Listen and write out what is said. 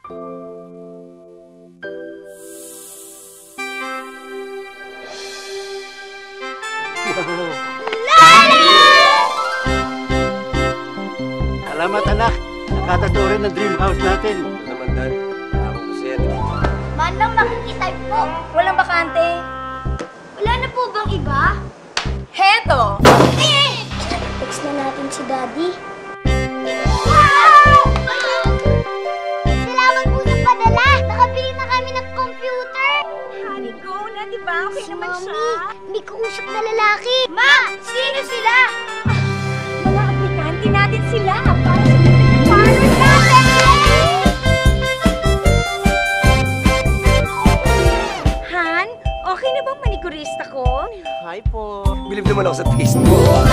Salamat anak, nakatato rin ang dream house natin. Ito naman Dan, ako po siya. Manang makikitype po. Walang bakante. Wala na po bang iba? Heto! Text na natin si Daddy. Salamat po sa padala. Nakabili na kami ng computer. Honey, go na, di ba? Okay naman siya. May kausap na lalaki. Ma! Sino sila? Mga aplikante natin sila. Paano natin? Han, okay na bang manikurista ko? Hi po. Bilib naman ako sa taste mo.